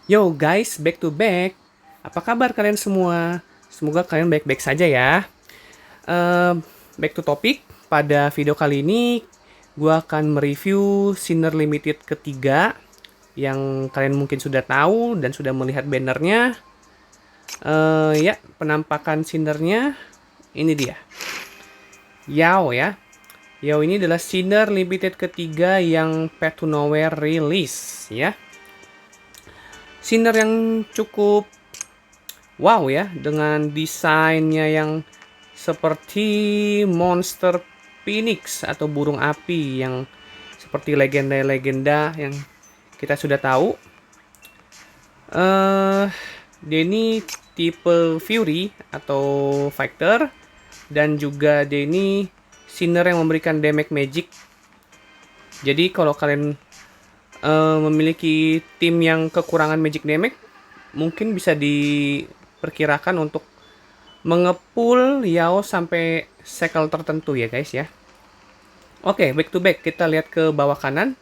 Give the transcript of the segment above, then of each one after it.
Yo guys, back to back. Apa kabar kalian semua? Semoga kalian baik-baik saja ya. Back to topic. Pada video kali ini, gue akan mereview Sinner Limited ketiga yang kalian mungkin sudah tahu dan sudah melihat bannernya. Ya, penampakan Sinnernya ini dia. Yao ya. Yao ini adalah Sinner Limited ketiga yang Path to Nowhere rilis ya. Sinner yang cukup wow ya, dengan desainnya yang seperti monster phoenix atau burung api yang seperti legenda-legenda yang kita sudah tahu. Dia ini tipe Fury atau Fighter, dan juga dia ini Sinner yang memberikan damage magic. Jadi kalau kalian memiliki tim yang kekurangan magic damage, mungkin bisa diperkirakan untuk mengepul Yao sampai cycle tertentu ya guys ya. Oke, back to back, kita lihat ke bawah kanan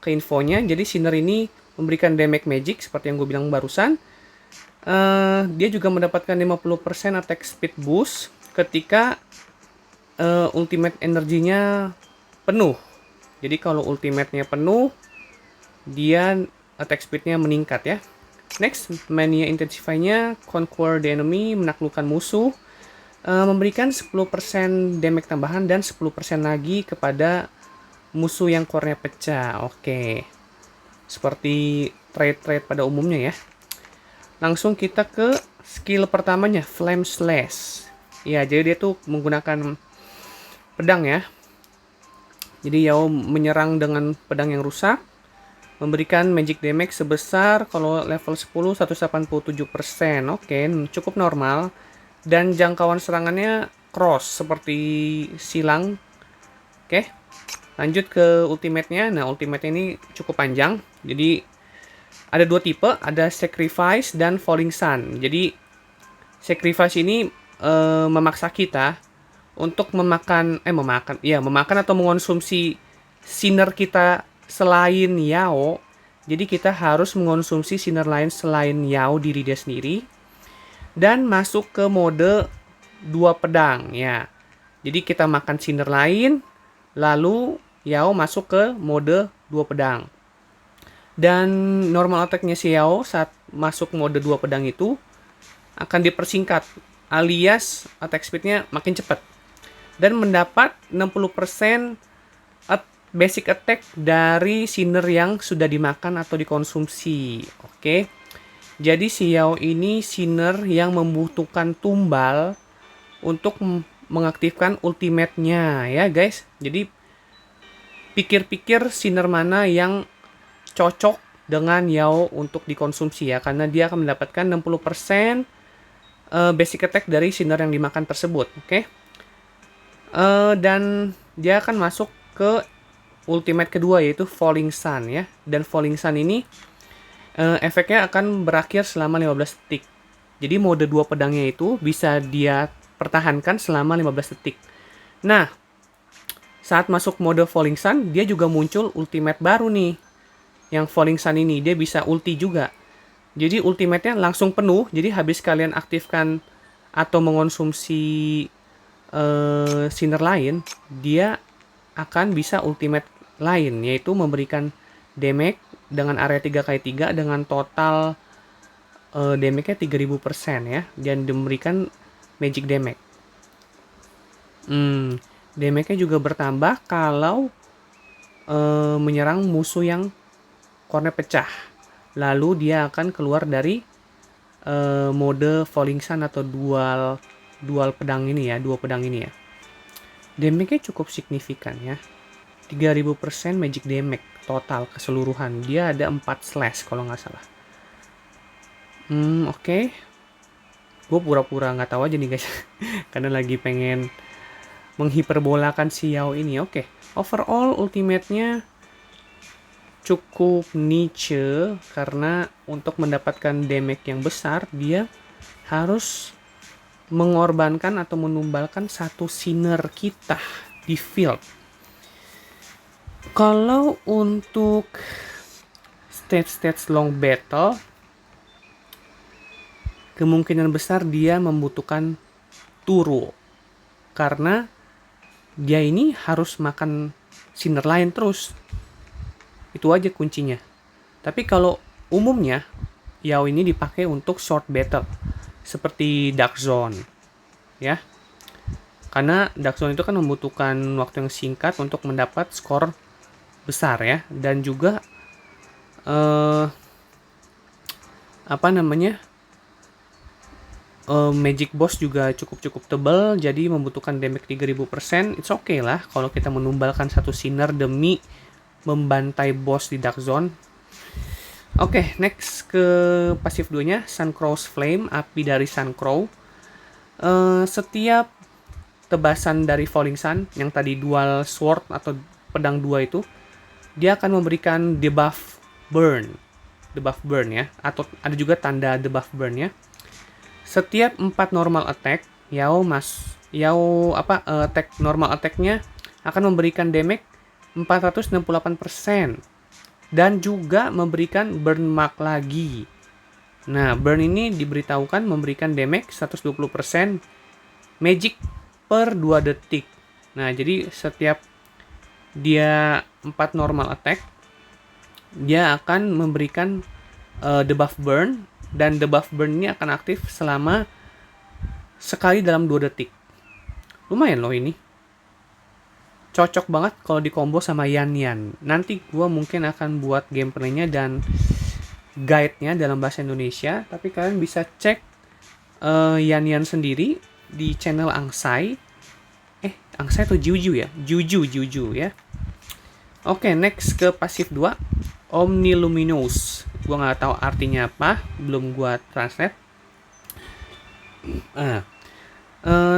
ke infonya. Jadi Sinner ini memberikan damage magic seperti yang gue bilang barusan. Dia juga mendapatkan 50% attack speed boost ketika ultimate energinya penuh. Jadi kalau ultimate-nya penuh, dia attack speed-nya meningkat ya. Next, mania intensify-nya conquer the enemy, menaklukkan musuh, memberikan 10% damage tambahan dan 10% lagi kepada musuh yang core-nya pecah. Oke. Seperti trade-trade pada umumnya ya. Langsung kita ke skill pertamanya, Flame Slash. Ya, jadi dia tuh menggunakan pedang ya. Jadi Yao menyerang dengan pedang yang rusak, memberikan magic damage sebesar kalau level 10 187%. Oke, cukup normal. Dan jangkauan serangannya cross seperti silang. Oke. Lanjut ke ultimate-nya. Nah, ultimate ini cukup panjang. Jadi ada dua tipe, ada Sacrifice dan Falling Sun. Jadi Sacrifice ini memaksa kita untuk memakan atau mengonsumsi Sinner kita selain Yao. Jadi kita harus mengonsumsi Sinner lain selain Yao diri dia sendiri dan masuk ke mode dua pedang ya. Jadi kita makan Sinner lain, lalu Yao masuk ke mode dua pedang. Dan normal attack-nya si Yao saat masuk mode dua pedang itu akan dipersingkat, alias attack speed-nya makin cepat. Dan mendapat 60% basic attack dari Sinner yang sudah dimakan atau dikonsumsi. Oke. Jadi si Yao ini Sinner yang membutuhkan tumbal untuk mengaktifkan ultimate-nya ya guys. Jadi pikir-pikir Sinner mana yang cocok dengan Yao untuk dikonsumsi ya, karena dia akan mendapatkan 60% basic attack dari Sinner yang dimakan tersebut. Oke. Dan dia akan masuk ke ultimate kedua yaitu Falling Sun ya. Dan Falling Sun ini efeknya akan berakhir selama 15 detik. Jadi mode dua pedangnya itu bisa dia pertahankan selama 15 detik. Nah, saat masuk mode Falling Sun, dia juga muncul ultimate baru nih. Yang Falling Sun ini dia bisa ulti juga. Jadi ultimate-nya langsung penuh. Jadi habis kalian aktifkan atau mengonsumsi Sinner lain, dia akan bisa ultimate lain, yaitu memberikan damage dengan area 3x3 dengan total damage-nya 3000% ya, dan memberikan magic damage. Damage-nya juga bertambah kalau menyerang musuh yang core-nya pecah. Lalu dia akan keluar dari mode Falling Sun atau dual pedang ini ya, dua pedang ini ya. Damage-nya cukup signifikan ya. 3000% magic damage total keseluruhan. Dia ada 4 slash kalau nggak salah. Oke. Gue pura-pura nggak tahu aja nih guys. Karena lagi pengen menghiperbolakan si Yao ini. Oke. Overall ultimate-nya cukup niche karena untuk mendapatkan damage yang besar dia harus mengorbankan atau menumbalkan satu Sinner kita di field. Kalau untuk stage long battle, kemungkinan besar dia membutuhkan turo. Karena dia ini harus makan sinner lain terus. Itu aja kuncinya. Tapi kalau umumnya, Yao ini dipakai untuk short battle. Seperti Dark Zone. Ya. Karena Dark Zone itu kan membutuhkan waktu yang singkat untuk mendapat skor besar ya. Dan juga Magic Boss juga cukup tebal, jadi membutuhkan damage 3000%. It's okay lah kalau kita menumbalkan satu sinner demi membantai boss di Dark Zone. Oke, next ke pasif 2-nya, Suncrow's Flame, api dari Suncrow. Setiap tebasan dari Falling Sun, yang tadi dual sword atau pedang 2 itu, dia akan memberikan debuff burn ya, atau ada juga tanda debuff burn ya. Setiap 4 normal attack, attack normal attack-nya akan memberikan damage 468% dan juga memberikan burn mark lagi. Nah, burn ini diberitahukan memberikan damage 120% magic per 2 detik. Nah, jadi setiap dia 4 normal attack, dia akan memberikan debuff burn. Dan debuff burn ini akan aktif selama sekali dalam 2 detik. Lumayan loh ini. Cocok banget kalau di combo sama Yan Yan. Nanti gue mungkin akan buat gameplaynya dan guide-nya dalam bahasa Indonesia. Tapi kalian bisa cek Yan Yan sendiri di channel Angsai. Angsai atau Juju ya? Juju ya. Oke, next ke pasif 2. Omniluminous. Gue nggak tahu artinya apa, belum gue translate.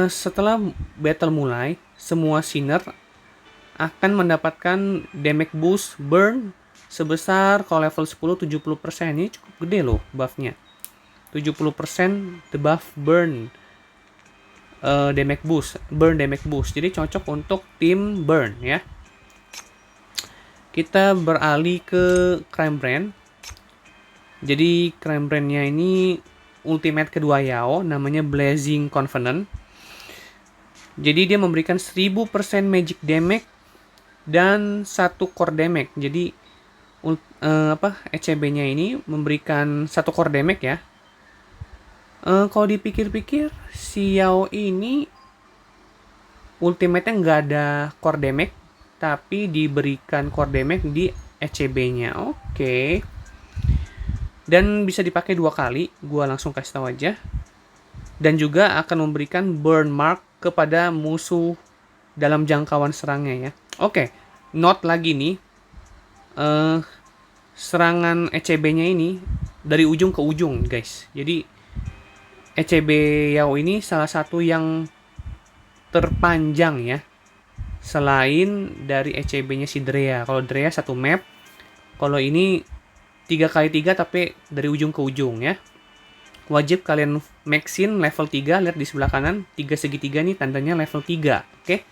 Setelah battle mulai, semua sinner akan mendapatkan damage boost burn sebesar kalau level 10 70%. Ini cukup gede loh buffnya. 70% debuff burn damage boost. Jadi cocok untuk tim burn ya. Kita beralih ke Crime Brand. Jadi Crime Brand-nya ini ultimate kedua Yao, namanya Blazing Covenant. Jadi dia memberikan 1000% magic damage dan 1 core damage. Jadi ECB-nya ini memberikan 1 core damage ya. Kalau dipikir-pikir, si Yao ini ultimate-nya nggak ada core damage, tapi diberikan core damage di ECB-nya. Oke. Dan bisa dipakai 2 kali, gua langsung kasih tahu aja. Dan juga akan memberikan burn mark kepada musuh dalam jangkauan serangnya ya. Oke, note lagi nih, serangan ECB-nya ini dari ujung ke ujung guys. Jadi ECB Yao ini salah satu yang terpanjang ya, selain dari ECB-nya si Drea. Kalau Drea 1 map, kalau ini 3x3 tapi dari ujung ke ujung ya. Wajib kalian maxin level 3, lihat di sebelah kanan 3 segitiga nih tandanya level 3. Oke.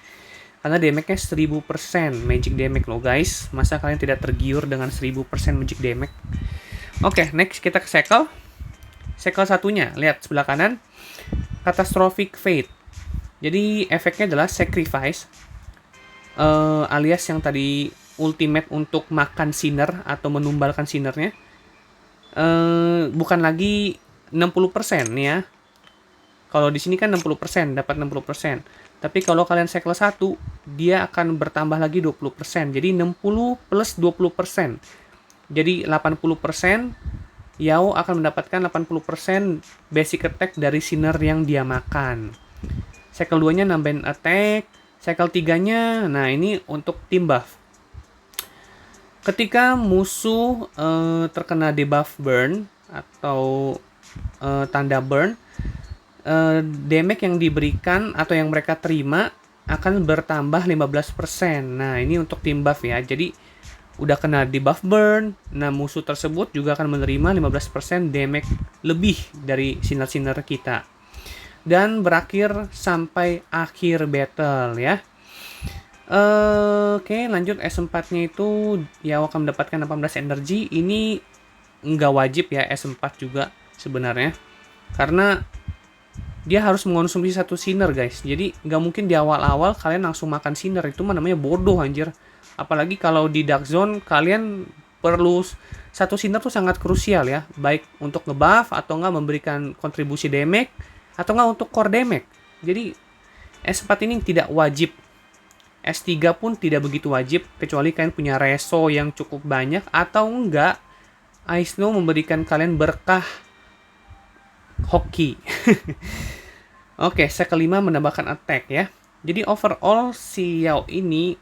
Karena damage-nya 1000% magic damage loh guys. Masa kalian tidak tergiur dengan 1000% magic damage? Oke, next kita ke Shackle. Shackle satunya, lihat sebelah kanan. Catastrophic Fate. Jadi efeknya adalah sacrifice, alias yang tadi ultimate untuk makan sinner atau menumbalkan sinnernya. Bukan lagi 60% ya. Kalau di sini kan 60%, dapat 60%. Tapi kalau kalian Shackle 1, dia akan bertambah lagi 20%. Jadi 60 plus 20%. Jadi 80%, Yao akan mendapatkan 80% basic attack dari sinner yang dia makan. Shackle 2-nya nambahin attack. Shackle 3-nya, nah ini untuk tim buff. Ketika musuh terkena debuff burn atau tanda burn, damage yang diberikan atau yang mereka terima akan bertambah 15%. Nah, ini untuk tim buff ya. Jadi udah kena debuff burn, nah musuh tersebut juga akan menerima 15% damage lebih dari sinner-sinner kita. Dan berakhir sampai akhir battle ya. Oke, lanjut S4-nya itu Yao akan mendapatkan 18 energi. Ini nggak wajib ya S4 juga sebenarnya. Karena dia harus mengonsumsi satu sinner guys. Jadi nggak mungkin di awal-awal kalian langsung makan sinner, itu mah namanya bodoh anjir. Apalagi kalau di Dark Zone kalian perlu satu sinner tuh sangat krusial ya, baik untuk ngebuff atau nggak memberikan kontribusi damage atau nggak untuk core damage. Jadi S4 ini tidak wajib, S3 pun tidak begitu wajib kecuali kalian punya reso yang cukup banyak atau enggak Ice Snow memberikan kalian berkah hoki. Oke, set kelima menambahkan attack ya. Jadi overall si Yao ini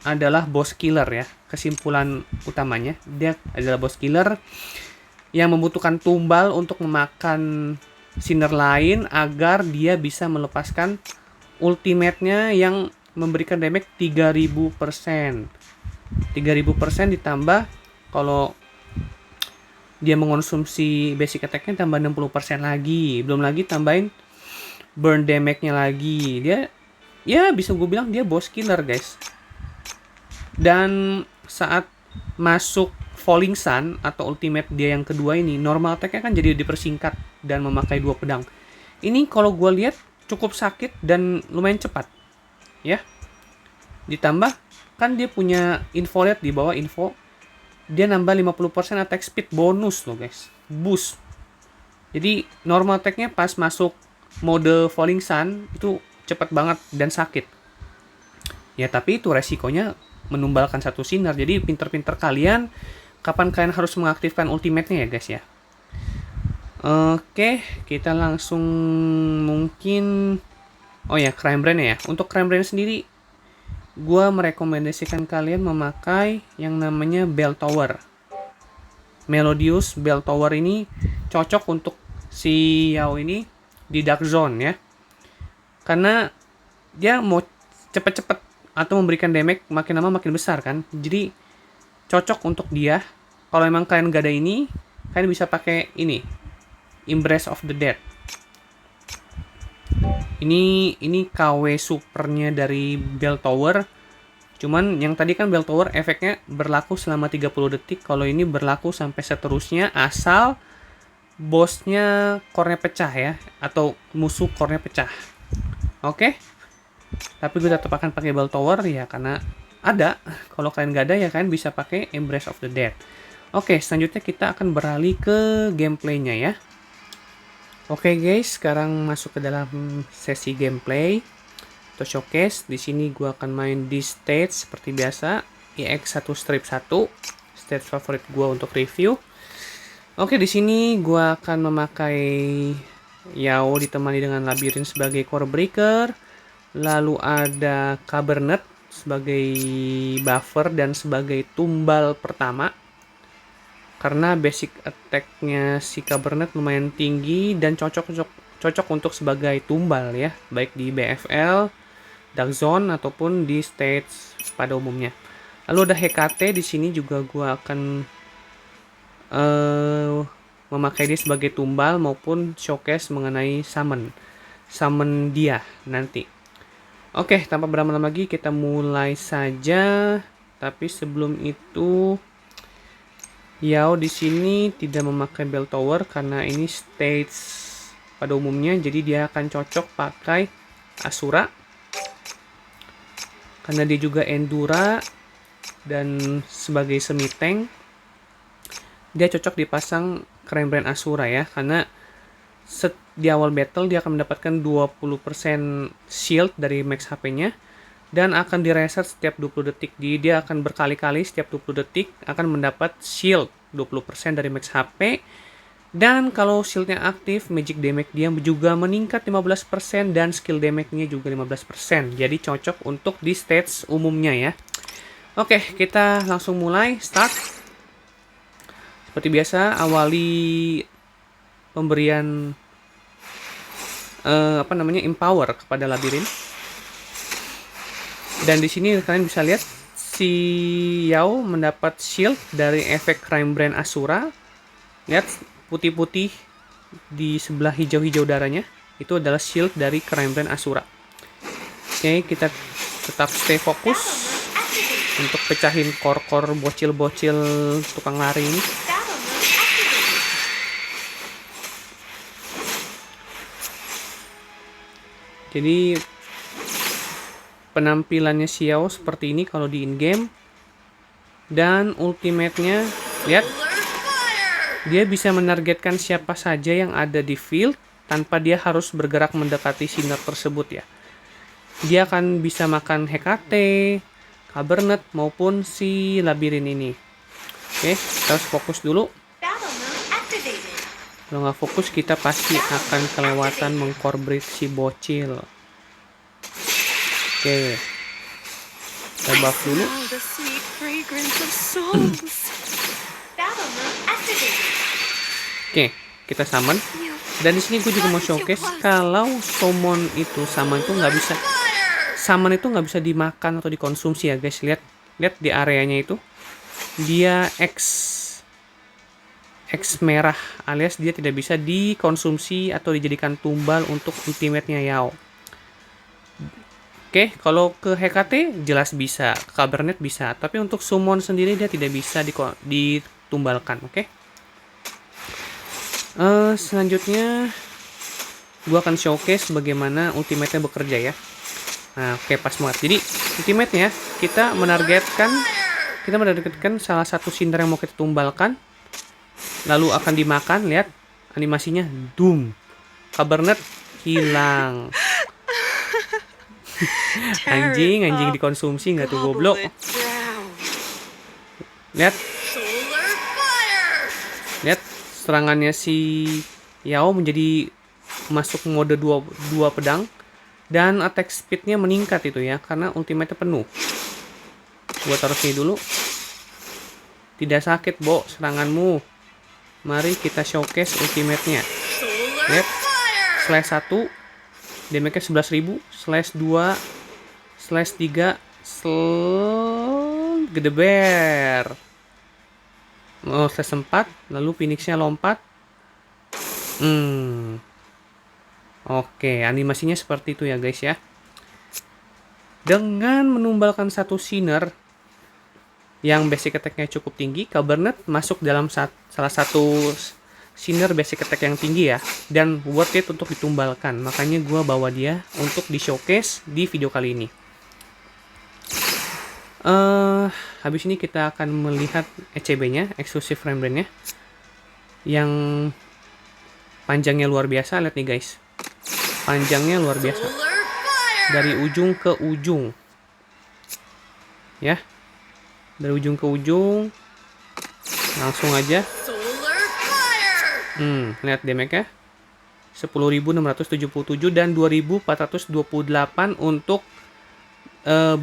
adalah boss killer ya. Kesimpulan utamanya, dia adalah boss killer yang membutuhkan tumbal untuk memakan sinner lain agar dia bisa melepaskan ultimate-nya yang memberikan damage 3000%. 3000% ditambah kalau dia mengonsumsi basic attack-nya tambah 60% lagi. Belum lagi tambahin burn damage-nya lagi. Dia ya bisa gue bilang dia boss killer guys. Dan saat masuk Falling Sun atau ultimate dia yang kedua ini, normal attack-nya kan jadi dipersingkat dan memakai 2 pedang. Ini kalau gue lihat cukup sakit dan lumayan cepat. Ya. Ditambah kan dia punya info, lihat di bawah info. Dia nambah 50% attack speed bonus loh guys. Boost. Jadi normal attack-nya pas masuk mode Falling Sun itu cepat banget dan sakit. Ya tapi itu resikonya menumbalkan satu sinar. Jadi pinter-pinter kalian kapan kalian harus mengaktifkan ultimate-nya ya guys ya. Oke, kita langsung mungkin Crime Brand ya. Untuk Crime Brand sendiri gua merekomendasikan kalian memakai yang namanya Bell Tower. Melodious Bell Tower ini cocok untuk si Yao ini di Dark Zone ya. Karena dia mau cepet-cepet atau memberikan damage makin lama makin besar kan. Jadi cocok untuk dia. Kalau emang kalian gak ada ini, kalian bisa pakai ini, Embrace of the Dead. Ini KW supernya dari Bell Tower. Cuman yang tadi kan Bell Tower efeknya berlaku selama 30 detik. Kalau ini berlaku sampai seterusnya asal bosnya core-nya pecah ya, atau musuh core-nya pecah. Oke. Tapi gue tetap akan pakai Bell Tower ya karena ada. Kalau kalian gak ada ya kalian bisa pakai Embrace of the Dead. Oke, selanjutnya kita akan beralih ke gameplaynya ya. Oke guys, sekarang masuk ke dalam sesi gameplay atau showcase. Di sini gua akan main di stage seperti biasa, EX1 strip 1, stage favorit gua untuk review. Oke, di sini gua akan memakai Yao ditemani dengan Labirin sebagai core breaker, lalu ada Cabernet sebagai buffer dan sebagai tumbal pertama. Karena basic attack-nya si Cabernet lumayan tinggi dan cocok untuk sebagai tumbal ya, baik di BFL, Dark Zone ataupun di stage pada umumnya. Lalu ada HKT di sini juga gua akan memakai dia sebagai tumbal maupun showcase mengenai summon dia nanti. Oke, tanpa berlama-lama lagi kita mulai saja. Tapi sebelum itu Yao di sini tidak memakai Bell Tower karena ini stage pada umumnya, jadi dia akan cocok pakai Asura. Karena dia juga Endura dan sebagai semi tank, dia cocok dipasang Crime Brand Asura ya, karena di awal battle dia akan mendapatkan 20% shield dari max HP-nya dan akan direset setiap 20 detik. Jadi dia akan berkali-kali setiap 20 detik akan mendapat shield 20% dari max HP. Dan kalau shieldnya aktif, magic damage dia juga meningkat 15% dan skill damage-nya juga 15%. Jadi cocok untuk di stage umumnya ya. Oke, kita langsung mulai, start. Seperti biasa, awali pemberian empower kepada Labirin. Dan di sini kalian bisa lihat si Yao mendapat shield dari efek Crime Brand Asura. Lihat putih-putih di sebelah hijau-hijau darahnya. Itu adalah shield dari Crime Brand Asura. Oke, kita tetap stay fokus untuk pecahin core-core bocil-bocil tukang lari ini. Jadi penampilannya Xiao seperti ini kalau di in-game. Dan ultimate-nya, lihat, dia bisa menargetkan siapa saja yang ada di field tanpa dia harus bergerak mendekati Sinner tersebut ya. Dia akan bisa makan Hekate, Cabernet, maupun si labirin ini. Oke, kita harus fokus dulu. Kalau nggak fokus, kita pasti akan kelewatan mengkorbrit si bocil. Oke, kita buff dulu. Oke, kita summon. Dan di sini gue juga mau showcase kalau summon itu summon itu nggak bisa. Summon itu nggak bisa dimakan atau dikonsumsi ya guys. Lihat di areanya itu. Dia X merah alias dia tidak bisa dikonsumsi atau dijadikan tumbal untuk ultimate-nya Yao. Oke, kalau ke Hekate jelas bisa, ke Cabernet bisa, tapi untuk summon sendiri dia tidak bisa ditumbalkan, oke? Selanjutnya gua akan showcase bagaimana ultimate-nya bekerja ya. Nah, oke, pas banget. Jadi, ultimate-nya kita menargetkan salah satu Sinner yang mau kita tumbalkan. Lalu akan dimakan, lihat animasinya, doom. Cabernet hilang. anjing dikonsumsi nggak tuh goblok. Lihat serangannya si Yao menjadi masuk mode dua pedang dan attack speednya meningkat itu ya karena ultimate penuh. Gua taruh sini dulu. Tidak sakit, Bo, seranganmu. Mari kita showcase ultimate-nya. Lihat. Slash 1. Damage-nya 11.000. Slash 2. Slash 3. Gede bear. Oh, slash 4. Lalu Phoenix-nya lompat. Oke, animasinya seperti itu ya guys ya. Dengan menumbalkan satu Sinner yang basic attack-nya cukup tinggi, Cabernet masuk dalam salah satu Sinner basic attack yang tinggi ya, dan worth it untuk ditumbalkan. Makanya gue bawa dia untuk di showcase di video kali ini. Habis ini kita akan melihat ECB-nya, Exclusive Frame Brand-nya, yang panjangnya luar biasa. Lihat nih guys, panjangnya luar biasa dari ujung ke ujung ya. Dari ujung ke ujung langsung aja. Lihat damage-nya 10.677 dan 2.428 untuk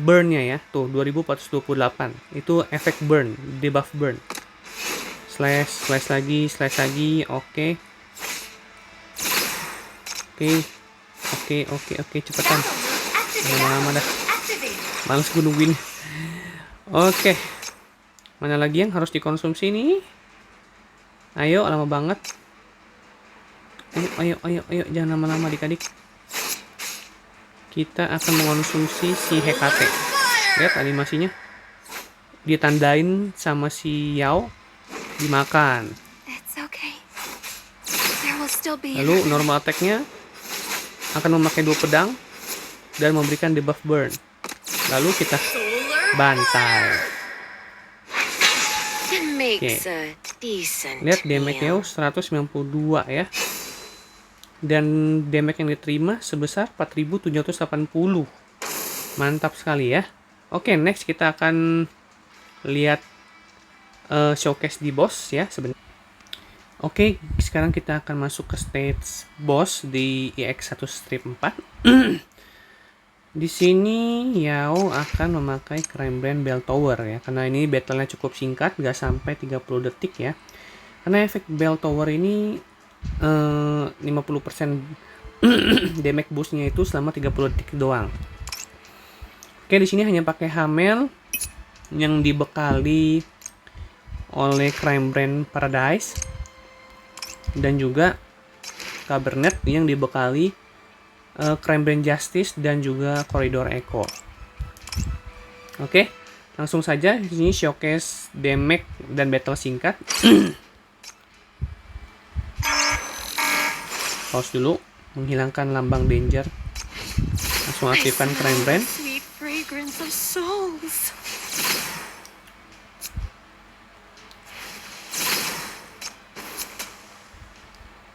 burn-nya ya. Tuh 2.428. Itu efek burn, debuff burn. Slash lagi. Oke, cepetan. Lama-lama dah. Males gue nungguin. Oke, mana lagi yang harus dikonsumsi nih? Ayo, lama banget. Ayo, jangan lama-lama adik-adik. Kita akan mengonsumsi si Hekate. Lihat animasinya. Ditandain sama si Yao, dimakan. Lalu normal attack-nya akan memakai 2 pedang dan memberikan debuff burn. Lalu kita bantai. Oke. Lihat damage-nya 192 ya. Dan damage yang diterima sebesar 4.780. Mantap sekali ya. Oke, next kita akan lihat showcase di boss ya sebenarnya. Oke, sekarang kita akan masuk ke stage boss di EX1 Strip 4. Di sini Yao akan memakai Crime Brand Bell Tower ya, karena ini battle-nya cukup singkat, gak sampai 30 detik ya. Karena efek Bell Tower ini 50% damage boost-nya itu selama 30 detik doang. Oke, di sini hanya pakai Hamel yang dibekali oleh Crime Brand Paradise dan juga Cabernet yang dibekali Crime Brand Justice dan juga Koridor Echo. Oke, langsung saja di sini showcase damage dan battle singkat. Pause dulu, menghilangkan lambang danger. Langsung aktifkan Crime Brain. Sweet fragrance of souls.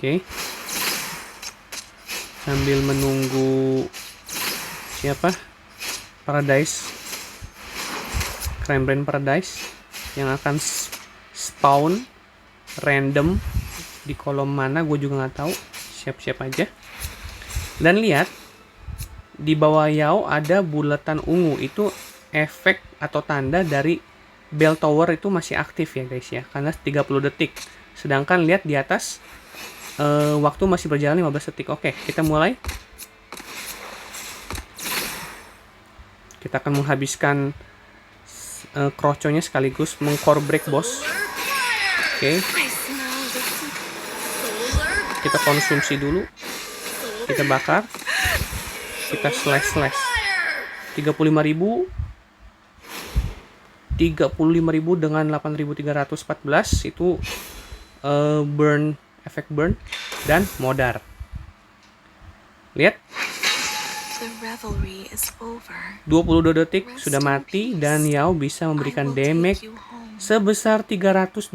Oke. Sambil menunggu siapa? Paradise. Crime Brain Paradise yang akan spawn random di kolom mana gue juga nggak tahu. Siap-siap aja. Dan lihat di bawah Yao ada bulatan ungu, itu efek atau tanda dari bell tower itu masih aktif ya guys ya, karena 30 detik. Sedangkan lihat di atas waktu masih berjalan 15 detik. Oke, kita mulai. Kita akan menghabiskan kroconya sekaligus mengcore break boss. Oke. Kita konsumsi dulu. Kita bakar. Kita slash. 35.000. 35.000 dengan 8.314 itu burn, efek burn dan modar. Lihat. 22 detik sudah mati dan Yao bisa memberikan damage sebesar 327.000.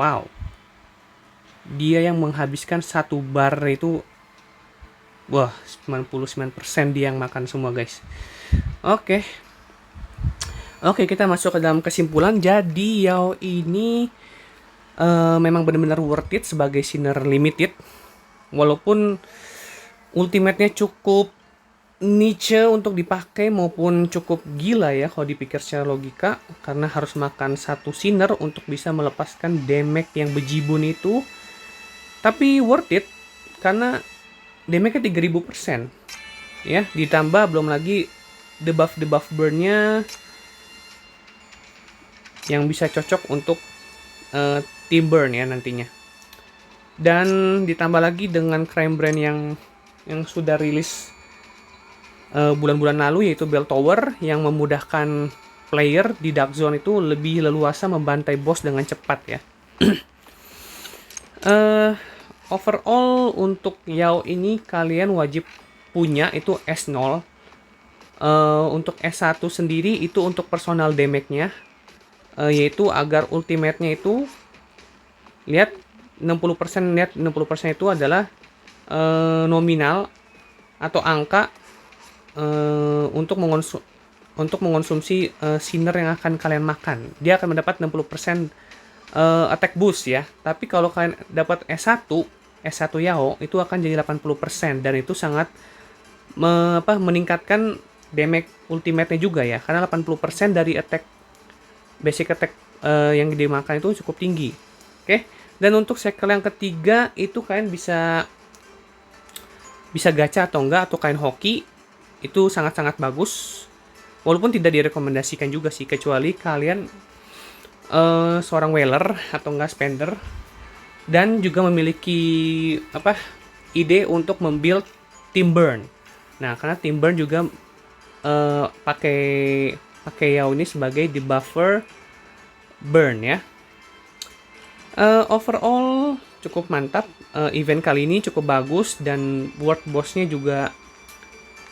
Wow. Dia yang menghabiskan satu bar itu, wah, 99% dia yang makan semua guys. Oke, kita masuk ke dalam kesimpulan. Jadi Yao ini memang benar-benar worth it sebagai Sinner Limited. Walaupun ultimate-nya cukup niche untuk dipakai maupun cukup gila ya kalau dipikir secara logika, karena harus makan satu Sinner untuk bisa melepaskan damage yang bejibun itu. Tapi worth it karena damage-nya 3000% ya, ditambah belum lagi debuff burn-nya yang bisa cocok untuk team burn ya nantinya. Dan ditambah lagi dengan Crime Brain yang sudah rilis bulan-bulan lalu, yaitu Bell Tower, yang memudahkan player di Dark Zone itu lebih leluasa membantai boss dengan cepat ya. Overall untuk Yao ini kalian wajib punya itu S0. Untuk S1 sendiri itu untuk personal damage-nya, yaitu agar ultimate-nya itu lihat 60%, lihat 60% itu adalah nominal atau angka untuk mengonsumsi Sinner yang akan kalian makan. Dia akan mendapat 60% attack boost ya. Tapi kalau kalian dapat S1 Yao itu akan jadi 80% dan itu sangat meningkatkan damage ultimate-nya juga ya, karena 80% dari basic attack yang dimakan itu cukup tinggi. Oke. Dan untuk cycle yang ketiga itu kalian bisa gacha atau enggak, atau kain hoki. Itu sangat-sangat bagus. Walaupun tidak direkomendasikan juga sih, kecuali kalian seorang whaler atau enggak spender dan juga memiliki ide untuk membuild team burn. Nah, karena team burn juga pakai Yao ini sebagai debuffer burn ya. Overall cukup mantap. Event kali ini cukup bagus dan world boss-nya juga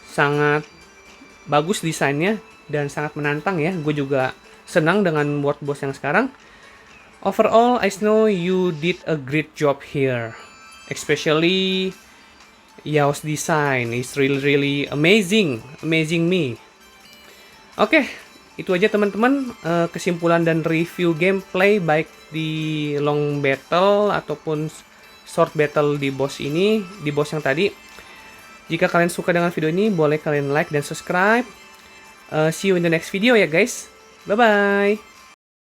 sangat bagus desainnya dan sangat menantang ya. Gue juga senang dengan world boss yang sekarang. Overall, I know you did a great job here. Especially Yao's design is really amazing me. Oke, itu aja teman-teman kesimpulan dan review gameplay baik di long battle ataupun short battle di boss ini, di boss yang tadi. Jika kalian suka dengan video ini, boleh kalian like dan subscribe. See you in the next video ya guys. Bye-bye.